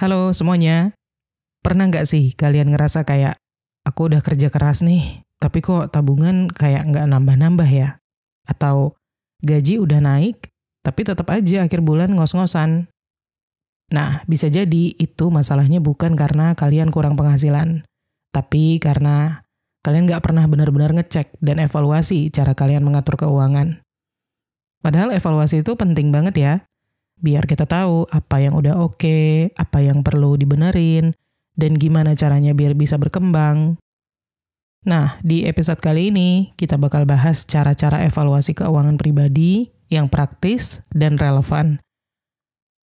Halo semuanya, pernah nggak sih kalian ngerasa kayak, aku udah kerja keras nih, tapi kok tabungan kayak nggak nambah-nambah ya? Atau gaji udah naik, tapi tetap aja akhir bulan ngos-ngosan. Nah, bisa jadi itu masalahnya bukan karena kalian kurang penghasilan, tapi karena kalian nggak pernah benar-benar ngecek dan evaluasi cara kalian mengatur keuangan. Padahal evaluasi itu penting banget ya, biar kita tahu apa yang udah oke, apa yang perlu dibenerin, dan gimana caranya biar bisa berkembang. Nah, di episode kali ini kita bakal bahas cara-cara evaluasi keuangan pribadi yang praktis dan relevan.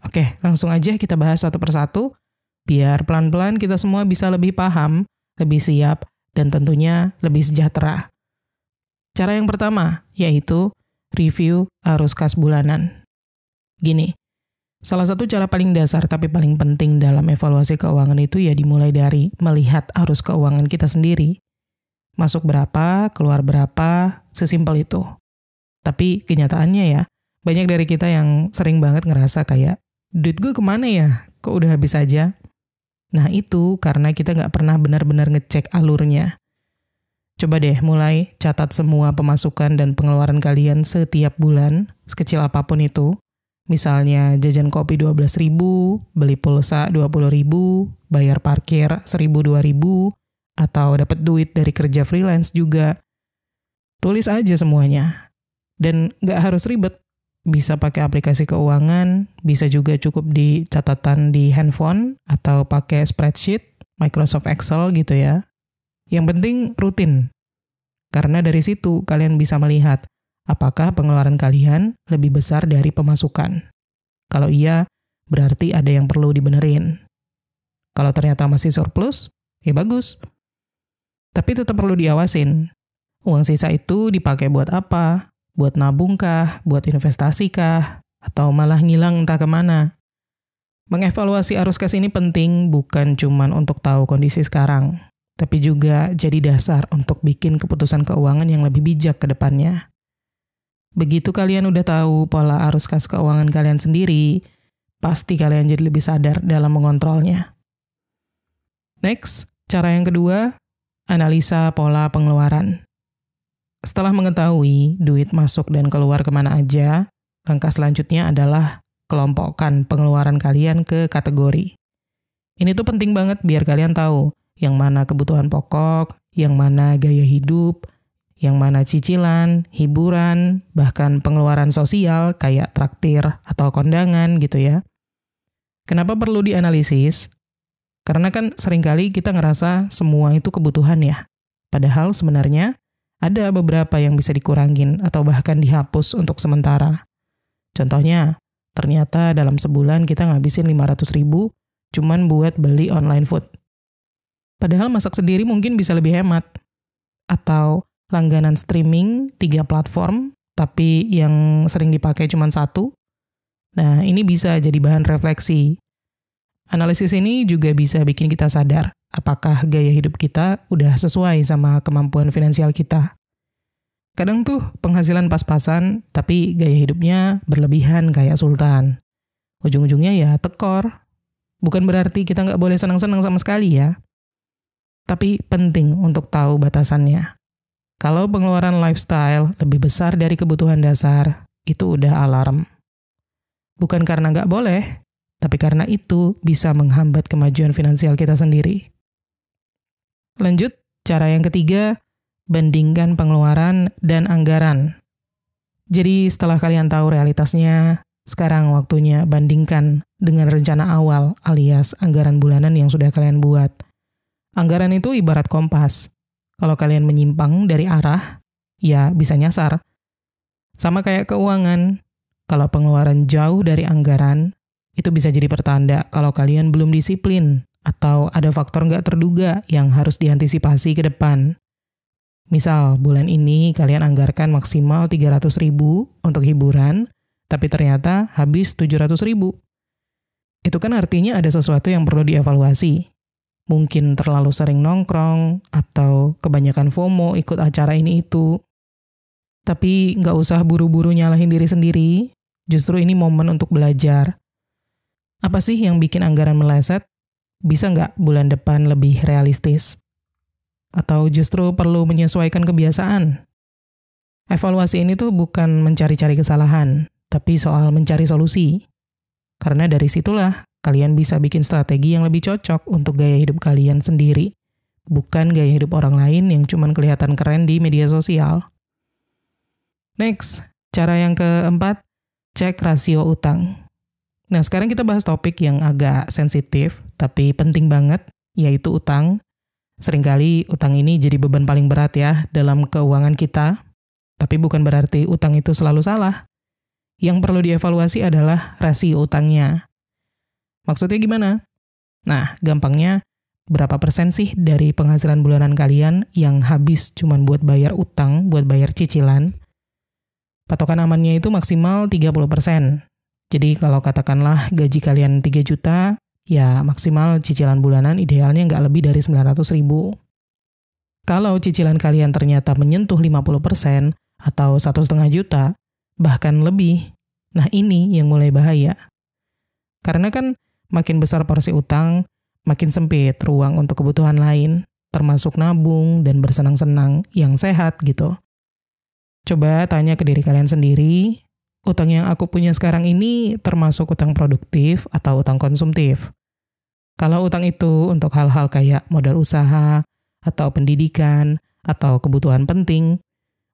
Oke, langsung aja kita bahas satu persatu, biar pelan-pelan kita semua bisa lebih paham, lebih siap, dan tentunya lebih sejahtera. Cara yang pertama, yaitu review arus kas bulanan. Gini, salah satu cara paling dasar tapi paling penting dalam evaluasi keuangan itu ya dimulai dari melihat arus keuangan kita sendiri. Masuk berapa, keluar berapa, sesimpel itu. Tapi kenyataannya ya, banyak dari kita yang sering banget ngerasa kayak, duit gue kemana ya? Kok udah habis aja? Nah itu karena kita nggak pernah benar-benar ngecek alurnya. Coba deh mulai catat semua pemasukan dan pengeluaran kalian setiap bulan, sekecil apapun itu. Misalnya jajan kopi 12.000, beli pulsa 20.000, bayar parkir 1.000-2.000, atau dapat duit dari kerja freelance juga. Tulis aja semuanya. Dan nggak harus ribet. Bisa pakai aplikasi keuangan, bisa juga cukup di catatan di handphone, atau pakai spreadsheet, Microsoft Excel gitu ya. Yang penting rutin. Karena dari situ kalian bisa melihat apakah pengeluaran kalian lebih besar dari pemasukan. Kalau iya, berarti ada yang perlu dibenerin. Kalau ternyata masih surplus, ya bagus. Tapi tetap perlu diawasin. Uang sisa itu dipakai buat apa? Buat nabung kah? Buat investasi kah? Atau malah ngilang entah kemana? Mengevaluasi arus kas ini penting bukan cuma untuk tahu kondisi sekarang, tapi juga jadi dasar untuk bikin keputusan keuangan yang lebih bijak ke depannya. Begitu kalian udah tahu pola arus kas keuangan kalian sendiri, pasti kalian jadi lebih sadar dalam mengontrolnya. Next, cara yang kedua, analisa pola pengeluaran. Setelah mengetahui duit masuk dan keluar kemana aja, langkah selanjutnya adalah kelompokkan pengeluaran kalian ke kategori. Ini tuh penting banget biar kalian tahu yang mana kebutuhan pokok, yang mana gaya hidup, yang mana cicilan, hiburan, bahkan pengeluaran sosial kayak traktir atau kondangan gitu ya. Kenapa perlu dianalisis? Karena kan seringkali kita ngerasa semua itu kebutuhan ya. Padahal sebenarnya ada beberapa yang bisa dikurangin atau bahkan dihapus untuk sementara. Contohnya, ternyata dalam sebulan kita ngabisin 500.000 cuman buat beli online food. Padahal masak sendiri mungkin bisa lebih hemat. Atau langganan streaming 3 platform, tapi yang sering dipakai cuma 1. Nah, ini bisa jadi bahan refleksi. Analisis ini juga bisa bikin kita sadar apakah gaya hidup kita udah sesuai sama kemampuan finansial kita. Kadang tuh penghasilan pas-pasan, tapi gaya hidupnya berlebihan kayak sultan. Ujung-ujungnya ya tekor. Bukan berarti kita nggak boleh senang-senang sama sekali ya. Tapi penting untuk tahu batasannya. Kalau pengeluaran lifestyle lebih besar dari kebutuhan dasar, itu udah alarm. Bukan karena nggak boleh, tapi karena itu bisa menghambat kemajuan finansial kita sendiri. Lanjut, cara yang ketiga, bandingkan pengeluaran dan anggaran. Jadi setelah kalian tahu realitasnya, sekarang waktunya bandingkan dengan rencana awal alias anggaran bulanan yang sudah kalian buat. Anggaran itu ibarat kompas. Kalau kalian menyimpang dari arah, ya bisa nyasar. Sama kayak keuangan. Kalau pengeluaran jauh dari anggaran, itu bisa jadi pertanda kalau kalian belum disiplin atau ada faktor nggak terduga yang harus diantisipasi ke depan. Misal, bulan ini kalian anggarkan maksimal 300.000 untuk hiburan, tapi ternyata habis 700.000. Itu kan artinya ada sesuatu yang perlu dievaluasi. Mungkin terlalu sering nongkrong, atau kebanyakan FOMO ikut acara ini itu. Tapi nggak usah buru-buru nyalahin diri sendiri, justru ini momen untuk belajar. Apa sih yang bikin anggaran meleset? Bisa nggak bulan depan lebih realistis? Atau justru perlu menyesuaikan kebiasaan? Evaluasi ini tuh bukan mencari-cari kesalahan, tapi soal mencari solusi. Karena dari situlah kalian bisa bikin strategi yang lebih cocok untuk gaya hidup kalian sendiri, bukan gaya hidup orang lain yang cuma kelihatan keren di media sosial. Next, cara yang keempat, cek rasio utang. Nah, sekarang kita bahas topik yang agak sensitif, tapi penting banget, yaitu utang. Seringkali utang ini jadi beban paling berat ya dalam keuangan kita, tapi bukan berarti utang itu selalu salah. Yang perlu dievaluasi adalah rasio utangnya. Maksudnya gimana? Nah, gampangnya, berapa persen sih dari penghasilan bulanan kalian yang habis cuma buat bayar utang, buat bayar cicilan? Patokan amannya itu maksimal 30%. Jadi kalau katakanlah gaji kalian 3 juta, ya maksimal cicilan bulanan idealnya nggak lebih dari 900.000. Kalau cicilan kalian ternyata menyentuh 50% atau 1,5 juta, bahkan lebih, nah ini yang mulai bahaya. Karena kan makin besar porsi utang, makin sempit ruang untuk kebutuhan lain, termasuk nabung dan bersenang-senang yang sehat gitu. Coba tanya ke diri kalian sendiri, utang yang aku punya sekarang ini termasuk utang produktif atau utang konsumtif? Kalau utang itu untuk hal-hal kayak modal usaha, atau pendidikan, atau kebutuhan penting,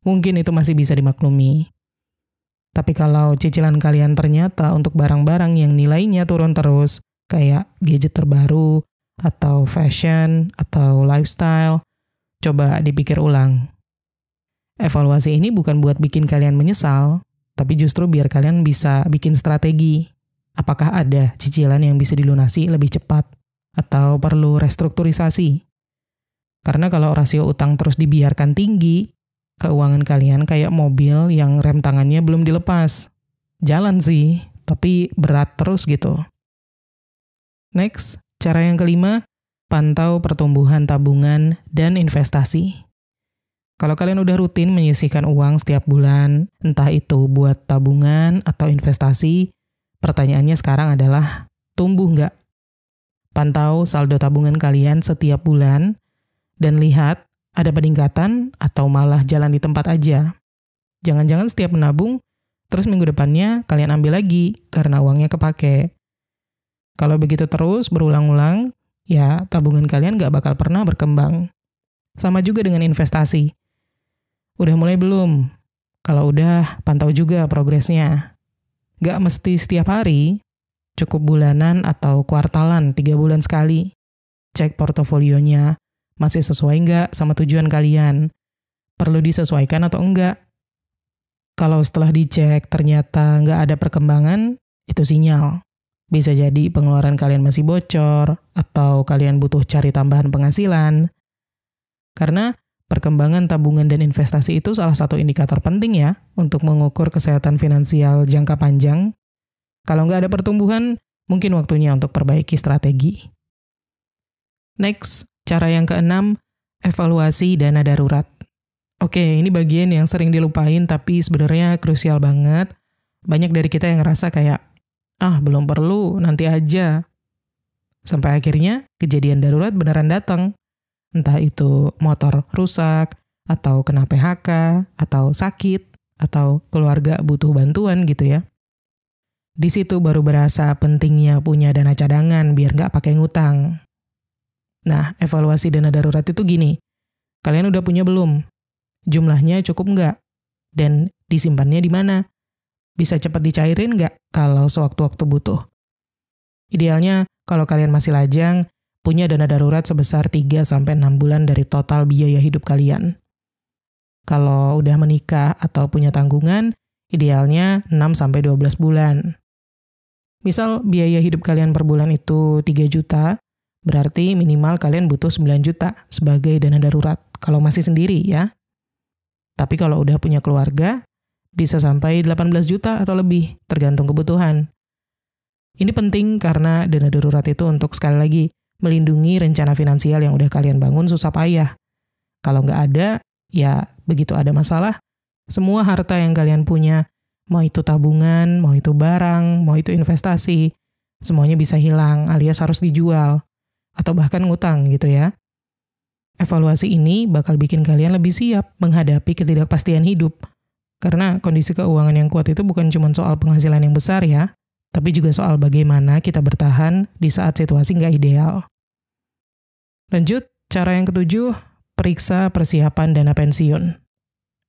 mungkin itu masih bisa dimaklumi. Tapi kalau cicilan kalian ternyata untuk barang-barang yang nilainya turun terus, kayak gadget terbaru, atau fashion, atau lifestyle, coba dipikir ulang. Evaluasi ini bukan buat bikin kalian menyesal, tapi justru biar kalian bisa bikin strategi. Apakah ada cicilan yang bisa dilunasi lebih cepat? Atau perlu restrukturisasi? Karena kalau rasio utang terus dibiarkan tinggi, keuangan kalian kayak mobil yang rem tangannya belum dilepas. Jalan sih, tapi berat terus gitu. Next, cara yang kelima, pantau pertumbuhan tabungan dan investasi. Kalau kalian udah rutin menyisihkan uang setiap bulan, entah itu buat tabungan atau investasi, pertanyaannya sekarang adalah, tumbuh nggak? Pantau saldo tabungan kalian setiap bulan, dan lihat ada peningkatan atau malah jalan di tempat aja. Jangan-jangan setiap menabung, terus minggu depannya kalian ambil lagi karena uangnya kepake. Kalau begitu terus berulang-ulang, ya tabungan kalian nggak bakal pernah berkembang. Sama juga dengan investasi. Udah mulai belum? Kalau udah, pantau juga progresnya. Gak mesti setiap hari, cukup bulanan atau kuartalan 3 bulan sekali. Cek portofolionya, masih sesuai nggak sama tujuan kalian? Perlu disesuaikan atau enggak? Kalau setelah dicek ternyata nggak ada perkembangan, itu sinyal. Bisa jadi pengeluaran kalian masih bocor, atau kalian butuh cari tambahan penghasilan. Karena perkembangan tabungan dan investasi itu salah satu indikator penting ya untuk mengukur kesehatan finansial jangka panjang. Kalau nggak ada pertumbuhan, mungkin waktunya untuk perbaiki strategi. Next, cara yang keenam, evaluasi dana darurat. Oke, ini bagian yang sering dilupain tapi sebenarnya krusial banget. Banyak dari kita yang ngerasa kayak, belum perlu, nanti aja. Sampai akhirnya kejadian darurat beneran datang. Entah itu motor rusak, atau kena PHK, atau sakit, atau keluarga butuh bantuan gitu ya. Di situ baru berasa pentingnya punya dana cadangan biar nggak pakai ngutang. Nah, evaluasi dana darurat itu gini, kalian udah punya belum? Jumlahnya cukup nggak? Dan disimpannya di mana? Bisa cepat dicairin nggak kalau sewaktu-waktu butuh? Idealnya, kalau kalian masih lajang, punya dana darurat sebesar 3-6 bulan dari total biaya hidup kalian. Kalau udah menikah atau punya tanggungan, idealnya 6-12 bulan. Misal biaya hidup kalian per bulan itu 3 juta, berarti minimal kalian butuh 9 juta sebagai dana darurat, kalau masih sendiri ya. Tapi kalau udah punya keluarga, bisa sampai 18 juta atau lebih, tergantung kebutuhan. Ini penting karena dana darurat itu untuk sekali lagi, melindungi rencana finansial yang udah kalian bangun susah payah. Kalau nggak ada, ya begitu ada masalah, semua harta yang kalian punya, mau itu tabungan, mau itu barang, mau itu investasi, semuanya bisa hilang alias harus dijual, atau bahkan ngutang gitu ya. Evaluasi ini bakal bikin kalian lebih siap menghadapi ketidakpastian hidup. Karena kondisi keuangan yang kuat itu bukan cuma soal penghasilan yang besar ya, tapi juga soal bagaimana kita bertahan di saat situasi nggak ideal. Lanjut, cara yang ketujuh, periksa persiapan dana pensiun.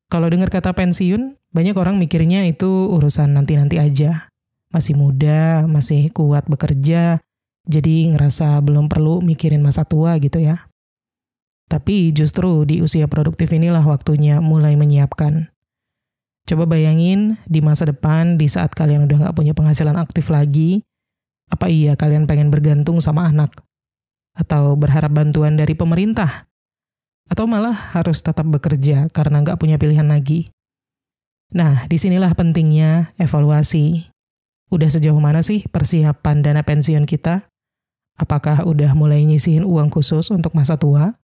Kalau dengar kata pensiun, banyak orang mikirnya itu urusan nanti-nanti aja. Masih muda, masih kuat bekerja, jadi ngerasa belum perlu mikirin masa tua gitu ya. Tapi justru di usia produktif inilah waktunya mulai menyiapkan. Coba bayangin di masa depan di saat kalian udah nggak punya penghasilan aktif lagi, apa iya kalian pengen bergantung sama anak? Atau berharap bantuan dari pemerintah? Atau malah harus tetap bekerja karena nggak punya pilihan lagi? Nah, disinilah pentingnya evaluasi. Udah sejauh mana sih persiapan dana pensiun kita? Apakah udah mulai nyisihin uang khusus untuk masa tua?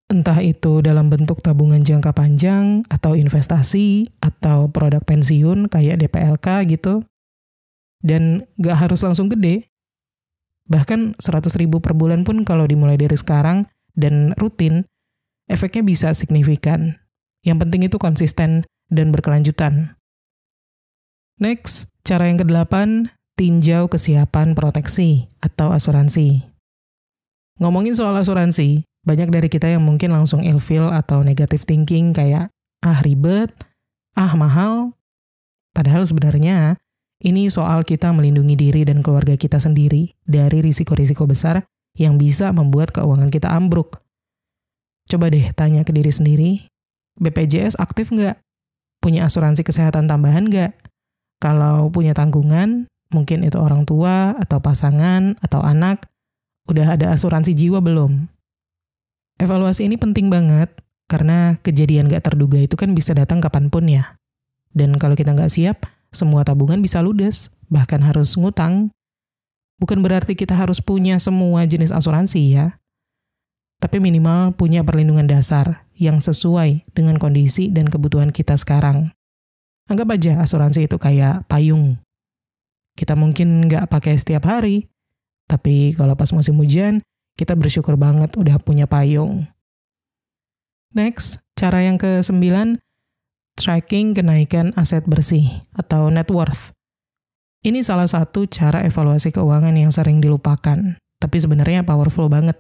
Entah itu dalam bentuk tabungan jangka panjang, atau investasi, atau produk pensiun kayak DPLK gitu. Dan nggak harus langsung gede. Bahkan 100.000 per bulan pun kalau dimulai dari sekarang dan rutin, efeknya bisa signifikan. Yang penting itu konsisten dan berkelanjutan. Next, cara yang ke-8, tinjau kesiapan proteksi atau asuransi. Ngomongin soal asuransi, banyak dari kita yang mungkin langsung ilfeel atau negative thinking kayak, ribet, mahal. Padahal sebenarnya, ini soal kita melindungi diri dan keluarga kita sendiri dari risiko-risiko besar yang bisa membuat keuangan kita ambruk. Coba deh tanya ke diri sendiri, BPJS aktif nggak? Punya asuransi kesehatan tambahan nggak? Kalau punya tanggungan, mungkin itu orang tua, atau pasangan, atau anak, udah ada asuransi jiwa belum? Evaluasi ini penting banget, karena kejadian gak terduga itu kan bisa datang kapanpun ya. Dan kalau kita gak siap, semua tabungan bisa ludes, bahkan harus ngutang. Bukan berarti kita harus punya semua jenis asuransi ya. Tapi minimal punya perlindungan dasar yang sesuai dengan kondisi dan kebutuhan kita sekarang. Anggap aja asuransi itu kayak payung. Kita mungkin gak pakai setiap hari, tapi kalau pas musim hujan, kita bersyukur banget udah punya payung. Next, cara yang ke-9, tracking kenaikan aset bersih atau net worth. Ini salah satu cara evaluasi keuangan yang sering dilupakan, tapi sebenarnya powerful banget.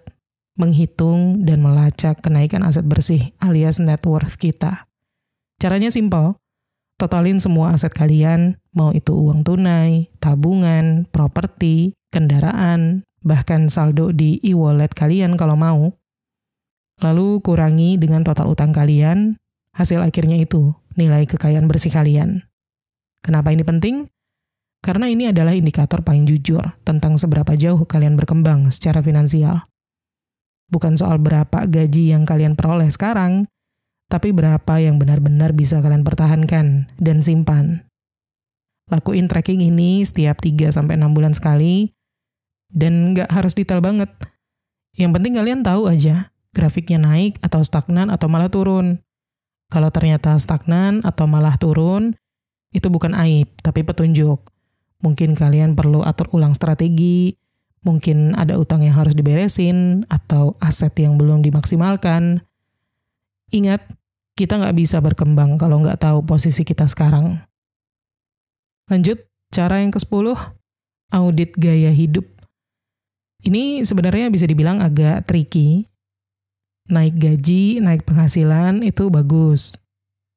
Menghitung dan melacak kenaikan aset bersih alias net worth kita. Caranya simpel, totalin semua aset kalian, mau itu uang tunai, tabungan, properti, kendaraan, bahkan saldo di e-wallet kalian kalau mau. Lalu kurangi dengan total utang kalian, hasil akhirnya itu nilai kekayaan bersih kalian. Kenapa ini penting? Karena ini adalah indikator paling jujur tentang seberapa jauh kalian berkembang secara finansial. Bukan soal berapa gaji yang kalian peroleh sekarang, tapi berapa yang benar-benar bisa kalian pertahankan dan simpan. Lakuin tracking ini setiap 3-6 bulan sekali, dan nggak harus detail banget. Yang penting kalian tahu aja, grafiknya naik atau stagnan atau malah turun. Kalau ternyata stagnan atau malah turun, itu bukan aib, tapi petunjuk. Mungkin kalian perlu atur ulang strategi, mungkin ada utang yang harus diberesin, atau aset yang belum dimaksimalkan. Ingat, kita nggak bisa berkembang kalau nggak tahu posisi kita sekarang. Lanjut, cara yang ke-10, audit gaya hidup. Ini sebenarnya bisa dibilang agak tricky. Naik gaji, naik penghasilan itu bagus.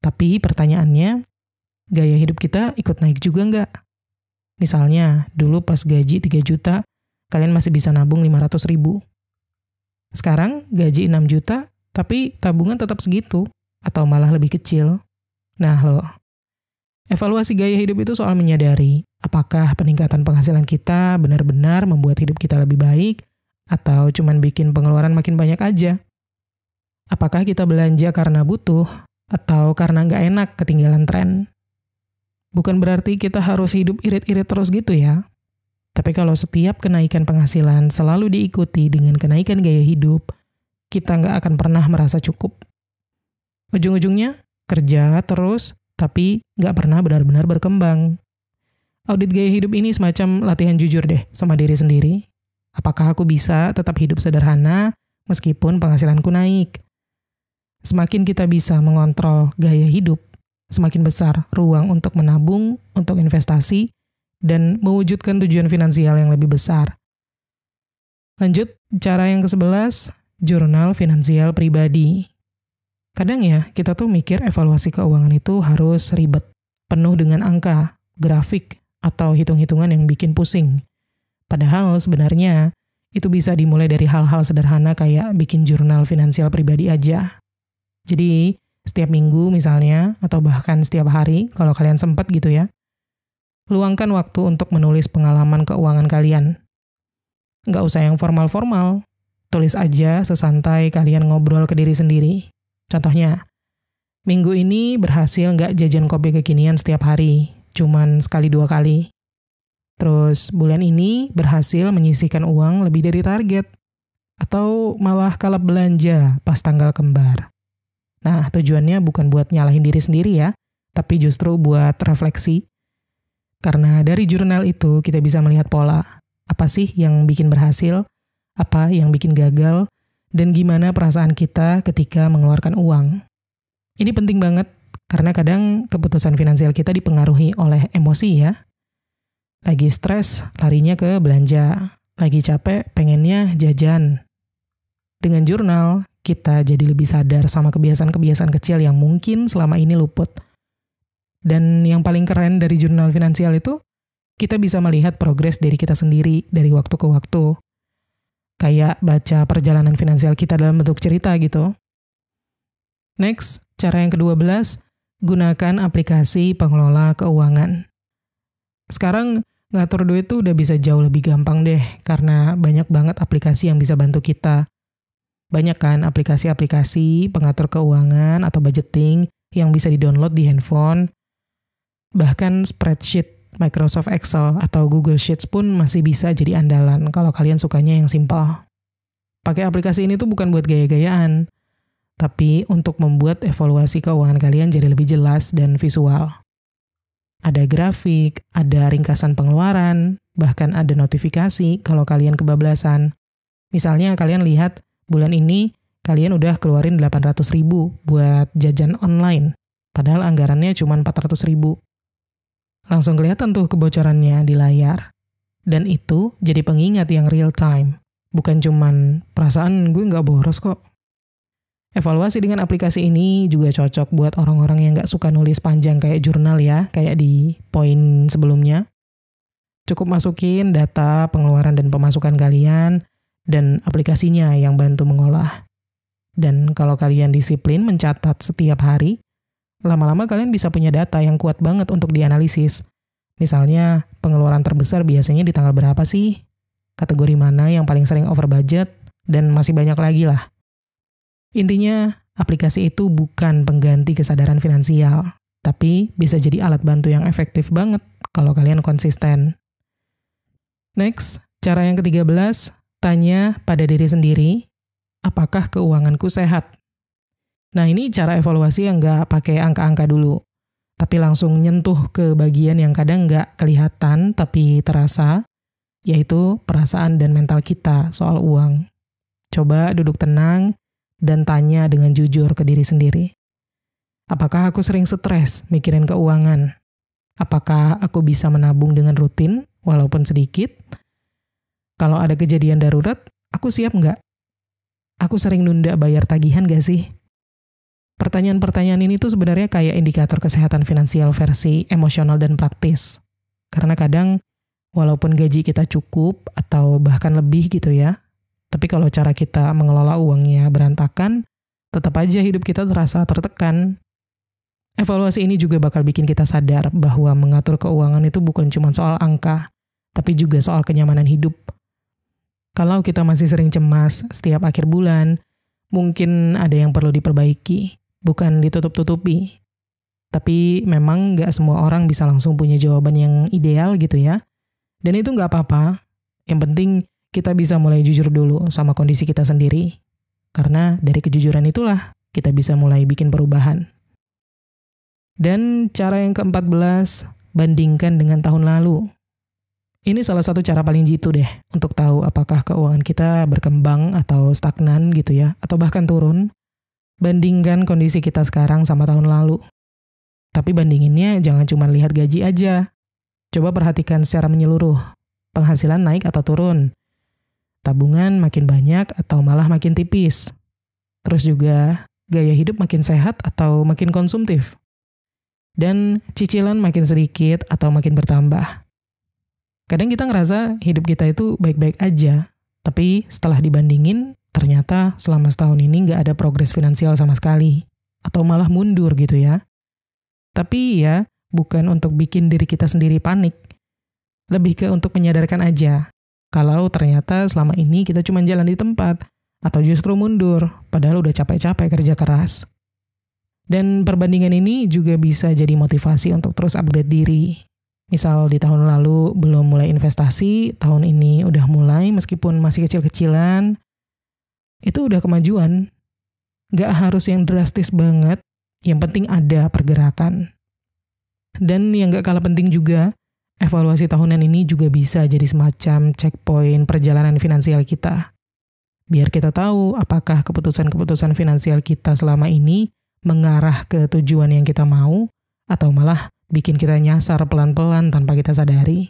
Tapi pertanyaannya, gaya hidup kita ikut naik juga nggak? Misalnya, dulu pas gaji 3 juta, kalian masih bisa nabung 500.000. Sekarang gaji 6 juta, tapi tabungan tetap segitu, atau malah lebih kecil. Nah loh, evaluasi gaya hidup itu soal menyadari apakah peningkatan penghasilan kita benar-benar membuat hidup kita lebih baik, atau cuman bikin pengeluaran makin banyak aja. Apakah kita belanja karena butuh, atau karena nggak enak ketinggalan tren. Bukan berarti kita harus hidup irit-irit terus gitu ya. Tapi kalau setiap kenaikan penghasilan selalu diikuti dengan kenaikan gaya hidup, kita nggak akan pernah merasa cukup. Ujung-ujungnya, kerja terus, tapi nggak pernah benar-benar berkembang. Audit gaya hidup ini semacam latihan jujur deh sama diri sendiri. Apakah aku bisa tetap hidup sederhana meskipun penghasilanku naik? Semakin kita bisa mengontrol gaya hidup, semakin besar ruang untuk menabung, untuk investasi, dan mewujudkan tujuan finansial yang lebih besar. Lanjut, cara yang ke-11, jurnal finansial pribadi. Kadang ya, kita tuh mikir evaluasi keuangan itu harus ribet, penuh dengan angka, grafik, atau hitung-hitungan yang bikin pusing. Padahal sebenarnya itu bisa dimulai dari hal-hal sederhana kayak bikin jurnal finansial pribadi aja. Jadi, setiap minggu misalnya, atau bahkan setiap hari, kalau kalian sempat gitu ya, luangkan waktu untuk menulis pengalaman keuangan kalian. Nggak usah yang formal-formal, tulis aja sesantai kalian ngobrol ke diri sendiri. Contohnya, minggu ini berhasil nggak jajan kopi kekinian setiap hari, cuman sekali 2 kali. Terus, bulan ini berhasil menyisihkan uang lebih dari target, atau malah kalap belanja pas tanggal kembar. Nah, tujuannya bukan buat nyalahin diri sendiri ya, tapi justru buat refleksi. Karena dari jurnal itu kita bisa melihat pola. Apa sih yang bikin berhasil? Apa yang bikin gagal? Dan gimana perasaan kita ketika mengeluarkan uang? Ini penting banget, karena kadang keputusan finansial kita dipengaruhi oleh emosi ya. Lagi stres, larinya ke belanja. Lagi capek, pengennya jajan. Dengan jurnal, kita jadi lebih sadar sama kebiasaan-kebiasaan kecil yang mungkin selama ini luput. Dan yang paling keren dari jurnal finansial itu, kita bisa melihat progres diri kita sendiri dari waktu ke waktu. Kayak baca perjalanan finansial kita dalam bentuk cerita gitu. Next, cara yang ke-12, gunakan aplikasi pengelola keuangan. Sekarang, ngatur duit tuh udah bisa jauh lebih gampang deh, karena banyak banget aplikasi yang bisa bantu kita. Banyak kan aplikasi-aplikasi pengatur keuangan atau budgeting yang bisa di-download di handphone. Bahkan spreadsheet Microsoft Excel atau Google Sheets pun masih bisa jadi andalan kalau kalian sukanya yang simpel. Pakai aplikasi ini tuh bukan buat gaya-gayaan, tapi untuk membuat evaluasi keuangan kalian jadi lebih jelas dan visual. Ada grafik, ada ringkasan pengeluaran, bahkan ada notifikasi kalau kalian kebablasan. Misalnya kalian lihat, bulan ini kalian udah keluarin 800.000 buat jajan online, padahal anggarannya cuma 400.000. Langsung kelihatan tuh kebocorannya di layar. Dan itu jadi pengingat yang real time. Bukan cuman perasaan gue nggak boros kok. Evaluasi dengan aplikasi ini juga cocok buat orang-orang yang nggak suka nulis panjang kayak jurnal ya, kayak di poin sebelumnya. Cukup masukin data pengeluaran dan pemasukan kalian, dan aplikasinya yang bantu mengolah. Dan kalau kalian disiplin mencatat setiap hari, lama-lama kalian bisa punya data yang kuat banget untuk dianalisis. Misalnya, pengeluaran terbesar biasanya di tanggal berapa sih? Kategori mana yang paling sering over budget? Dan masih banyak lagi lah. Intinya, aplikasi itu bukan pengganti kesadaran finansial, tapi bisa jadi alat bantu yang efektif banget kalau kalian konsisten. Next, cara yang ke-13, tanya pada diri sendiri, apakah keuanganku sehat? Nah, ini cara evaluasi yang nggak pakai angka-angka dulu, tapi langsung nyentuh ke bagian yang kadang nggak kelihatan tapi terasa, yaitu perasaan dan mental kita soal uang. Coba duduk tenang dan tanya dengan jujur ke diri sendiri. Apakah aku sering stres mikirin keuangan? Apakah aku bisa menabung dengan rutin, walaupun sedikit? Kalau ada kejadian darurat, aku siap nggak? Aku sering nunda bayar tagihan nggak sih? Pertanyaan-pertanyaan ini tuh sebenarnya kayak indikator kesehatan finansial versi emosional dan praktis. Karena kadang, walaupun gaji kita cukup atau bahkan lebih gitu ya, tapi kalau cara kita mengelola uangnya berantakan, tetap aja hidup kita terasa tertekan. Evaluasi ini juga bakal bikin kita sadar bahwa mengatur keuangan itu bukan cuma soal angka, tapi juga soal kenyamanan hidup. Kalau kita masih sering cemas setiap akhir bulan, mungkin ada yang perlu diperbaiki, bukan ditutup-tutupi. Tapi memang nggak semua orang bisa langsung punya jawaban yang ideal gitu ya. Dan itu nggak apa-apa. Yang penting kita bisa mulai jujur dulu sama kondisi kita sendiri. Karena dari kejujuran itulah kita bisa mulai bikin perubahan. Dan cara yang ke-14, bandingkan dengan tahun lalu. Ini salah satu cara paling jitu deh untuk tahu apakah keuangan kita berkembang atau stagnan gitu ya, atau bahkan turun. Bandingkan kondisi kita sekarang sama tahun lalu. Tapi bandinginnya jangan cuma lihat gaji aja. Coba perhatikan secara menyeluruh. Penghasilan naik atau turun. Tabungan makin banyak atau malah makin tipis. Terus juga gaya hidup makin sehat atau makin konsumtif. Dan cicilan makin sedikit atau makin bertambah. Kadang kita ngerasa hidup kita itu baik-baik aja. Tapi setelah dibandingin, ternyata selama setahun ini nggak ada progres finansial sama sekali. Atau malah mundur gitu ya. Tapi ya, bukan untuk bikin diri kita sendiri panik. Lebih ke untuk menyadarkan aja. Kalau ternyata selama ini kita cuma jalan di tempat. Atau justru mundur, padahal udah capek-capek kerja keras. Dan perbandingan ini juga bisa jadi motivasi untuk terus upgrade diri. Misal di tahun lalu belum mulai investasi, tahun ini udah mulai meskipun masih kecil-kecilan. Itu udah kemajuan. Nggak harus yang drastis banget. Yang penting ada pergerakan. Dan yang gak kalah penting juga, evaluasi tahunan ini juga bisa jadi semacam checkpoint perjalanan finansial kita. Biar kita tahu apakah keputusan-keputusan finansial kita selama ini mengarah ke tujuan yang kita mau, atau malah bikin kita nyasar pelan-pelan tanpa kita sadari.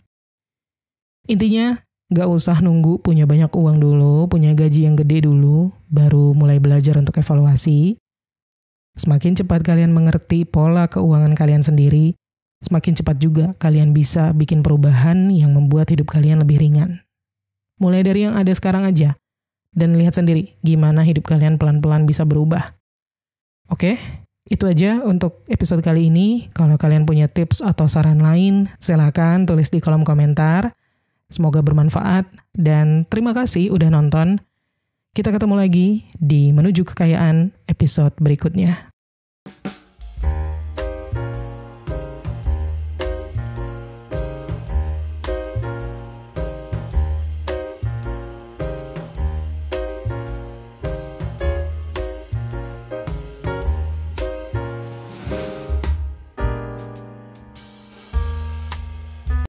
Intinya, gak usah nunggu punya banyak uang dulu, punya gaji yang gede dulu, baru mulai belajar untuk evaluasi. Semakin cepat kalian mengerti pola keuangan kalian sendiri, semakin cepat juga kalian bisa bikin perubahan yang membuat hidup kalian lebih ringan. Mulai dari yang ada sekarang aja, dan lihat sendiri gimana hidup kalian pelan-pelan bisa berubah. Oke, itu aja untuk episode kali ini. Kalau kalian punya tips atau saran lain, silakan tulis di kolom komentar. Semoga bermanfaat, dan terima kasih udah nonton. Kita ketemu lagi di Menuju Kekayaan episode berikutnya.